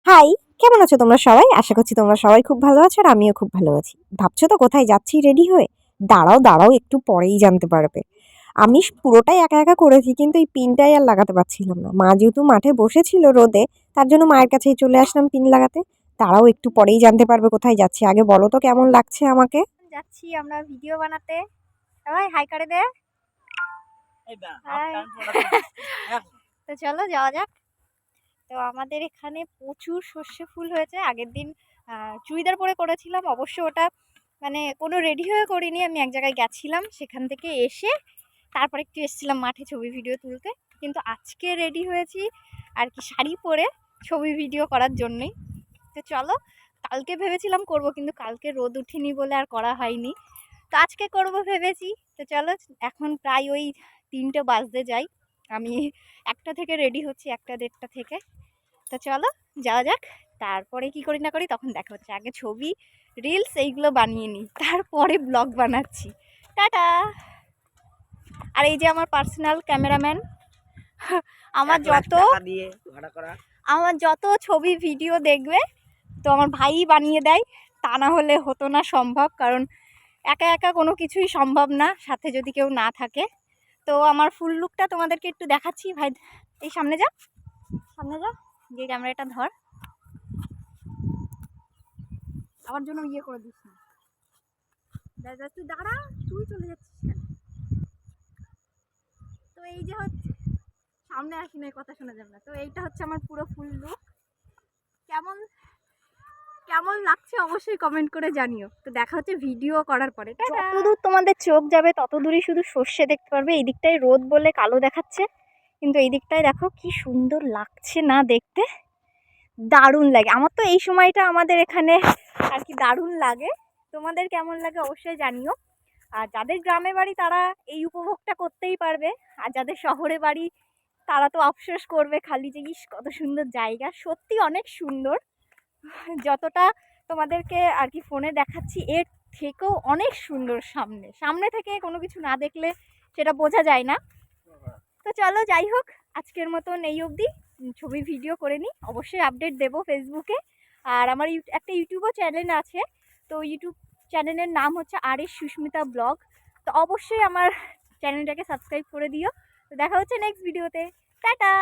High, কেমন আছো তোমরা সবাই? আশা করছি তোমরা সবাই খুব ভালো আছো আর আমিও খুব ভালো আছি। ভাবছো তো কোথায় যাচ্ছি রেডি হয়ে? দাঁড়াও দাঁড়াও, একটু পরেই জানতে পারবে। আমি পুরোটাই একা একা করেছি, কিন্তু এই পিনটাই আর লাগাতে পারছিলাম না। মা যেহেতু মাঠে বসেছিল রোদে, তার জন্য মায়ের কাছেই চলে আসলাম পিন লাগাতে। দাঁড়াও, একটু পরেই জানতে পারবে কোথায় যাচ্ছি। আগে বলো তো কেমন লাগছে আমাকে। যাচ্ছি আমরা ভিডিও বানাতে। সবাই হাই করে দে। হাই। তো চলো যাওয়া যাক। তো আমাদের এখানে প্রচুর সর্ষে ফুল হয়েছে। আগের দিন চুড়িদার পরে করেছিলাম, অবশ্য ওটা মানে কোনো রেডি হয়ে করিনি। আমি এক জায়গায় গেছিলাম, সেখান থেকে এসে তারপর একটু এসেছিলাম মাঠে ছবি ভিডিও তুলতে। কিন্তু আজকে রেডি হয়েছি আর কি শাড়ি পরে ছবি ভিডিও করার জন্যই। তো চলো, কালকে ভেবেছিলাম করব, কিন্তু কালকে রোদ উঠেনি বলে আর করা হয়নি। তো আজকে করব ভেবেছি। তো চলো, এখন প্রায় ওই 3টে বাজতে যাই। আমি 1টা থেকে রেডি হচ্ছি, 1টা 1:30 থেকে। তো চলো যাওয়া যাক। তারপরে কি করি না করি তখন দেখা হচ্ছে। আগে ছবি রিলস এইগুলো বানিয়ে নিই, তারপরে ব্লগ বানাচ্ছি। টাটা। আর এই যে আমার পার্সোনাল ক্যামেরাম্যান। আমার যত আমার যত ছবি ভিডিও দেখবে তো আমার ভাই বানিয়ে দেয়। তা না হলে হতো না সম্ভব, কারণ একা একা কোনো কিছুই সম্ভব না, সাথে যদি কেউ না থাকে। তো আমার ফুল লুকটা তোমাদেরকে একটু দেখাচ্ছি। ভাই এই সামনে যা, সামনে যা, যে ক্যামেরাটা ধর। আমার জন্য ইয়ে করে দিস না, তুই দাঁড়া, তুই চলে যাচ্ছিস কেন? তো এই যে হচ্ছে, সামনে আসি না, কথা শোনা যাবে না। তো এইটা হচ্ছে আমার পুরো ফুল লুক। কেমন কেমন লাগছে অবশ্যই কমেন্ট করে জানিও। তো দেখা হচ্ছে ভিডিও করার পরে। যতদূর তোমাদের চোখ যাবে তত দূরই শুধু সর্ষে দেখতে পারবে। এই দিকটায় রোদ বলে কালো দেখাচ্ছে, কিন্তু এই দিকটায় দেখো কি সুন্দর লাগছে না দেখতে। দারুণ লাগে আমার তো এই সময়টা, আমাদের এখানে আর কি দারুণ লাগে। তোমাদের কেমন লাগে অবশ্যই জানিও। আর যাদের গ্রামে বাড়ি তারা এই উপভোগটা করতেই পারবে, আর যাদের শহরে বাড়ি তারা তো আফসোস করবে খালি, যে ইস কত সুন্দর জায়গা। সত্যি অনেক সুন্দর, যতটা তোমাদেরকে আর কি ফোনে দেখাচ্ছি এর থেকেও অনেক সুন্দর। সামনে সামনে থেকে কোনো কিছু না দেখলে সেটা বোঝা যায় না। তো চলো যাই হোক, আজকের মতন এই অবধি। ছবি ভিডিও করে নিই, অবশ্যই আপডেট দেবো ফেসবুকে। আর আমার একটা ইউটিউবও চ্যানেল আছে। তো ইউটিউব চ্যানেলের নাম হচ্ছে আর.এস. সুস্মিতা ব্লগ। তো অবশ্যই আমার চ্যানেলটাকে সাবস্ক্রাইব করে দিও। তো দেখা হচ্ছে নেক্সট ভিডিওতে। টাটা।